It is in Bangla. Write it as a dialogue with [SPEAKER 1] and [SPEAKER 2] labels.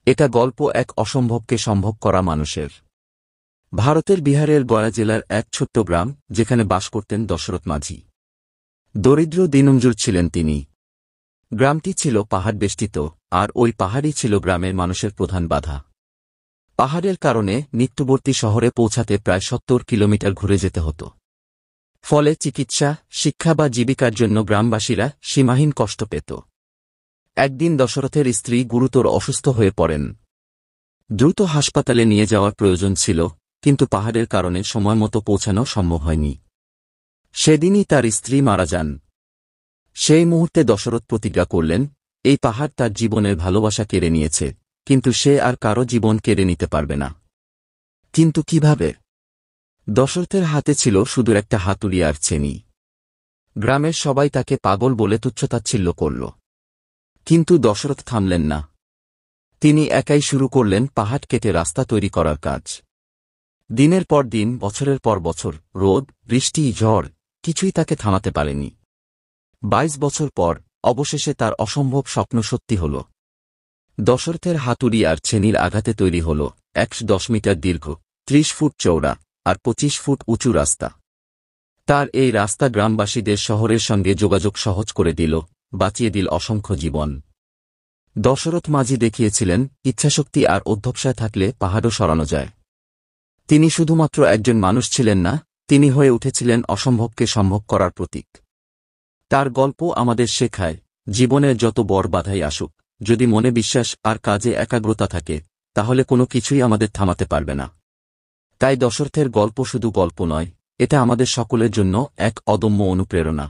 [SPEAKER 1] এটা গল্প এক অসম্ভবকে সম্ভব করা মানুষের। ভারতের বিহারের গয়া জেলার এক ছোট্ট গ্রাম, যেখানে বাস করতেন দশরথ মাঝি। দরিদ্র দিনমজুর ছিলেন তিনি। গ্রামটি ছিল পাহাড় বেষ্টিত, আর ওই পাহাড়ই ছিল গ্রামের মানুষের প্রধান বাধা। পাহাড়ের কারণে নিকটবর্তী শহরে পৌঁছাতে প্রায় ৭০ কিলোমিটার ঘুরে যেতে হতো। ফলে চিকিৎসা, শিক্ষা বা জীবিকার জন্য গ্রামবাসীরা সীমাহীন কষ্ট পেত। একদিন দশরথের স্ত্রী গুরুতর অসুস্থ হয়ে পড়েন। দ্রুত হাসপাতালে নিয়ে যাওয়ার প্রয়োজন ছিল, কিন্তু পাহাড়ের কারণে সময়মতো পৌঁছানো সম্ভব হয়নি। সেদিনই তার স্ত্রী মারা যান। সেই মুহূর্তে দশরথ প্রতিজ্ঞা করলেন, এই পাহাড় তার জীবনের ভালোবাসা কেড়ে নিয়েছে, কিন্তু সে আর কারো জীবন কেড়ে নিতে পারবে না। কিন্তু কিভাবে? দশরথের হাতে ছিল শুধু একটা হাতুড়ি আর ছেনি। গ্রামের সবাই তাকে পাগল বলে তুচ্ছতাচ্ছিল্য করল। কিন্তু দশরথ থামলেন না। তিনি একাই শুরু করলেন পাহাড় কেটে রাস্তা তৈরি করার কাজ। দিনের পর দিন, বছরের পর বছর, রোদ, বৃষ্টি, ঝড়, কিছুই তাকে থামাতে পারেনি। ২২ বছর পর অবশেষে তার অসম্ভব স্বপ্ন সত্যি হল। দশরথের হাতুড়ি আর ছেনির আঘাতে তৈরি হল ১১০ মিটার দীর্ঘ, ৩০ ফুট চওড়া আর ২৫ ফুট উঁচু রাস্তা। তার এই রাস্তা গ্রামবাসীদের শহরের সঙ্গে যোগাযোগ সহজ করে দিল, বাঁচিয়ে দিল অসংখ্য জীবন। দশরথ মাঝি দেখিয়েছিলেন, ইচ্ছাশক্তি আর অধ্যবসায় থাকলে পাহাড়ও সরানো যায়। তিনি শুধুমাত্র একজন মানুষ ছিলেন না, তিনি হয়ে উঠেছিলেন অসম্ভবকে সম্ভব করার প্রতীক। তার গল্প আমাদের শেখায়, জীবনের যত বড় বাধাই আসুক, যদি মনে বিশ্বাস আর কাজে একাগ্রতা থাকে, তাহলে কোনো কিছুই আমাদের থামাতে পারবে না। তাই দশরথের গল্প শুধু গল্প নয়, এটা আমাদের সকলের জন্য এক অদম্য অনুপ্রেরণা।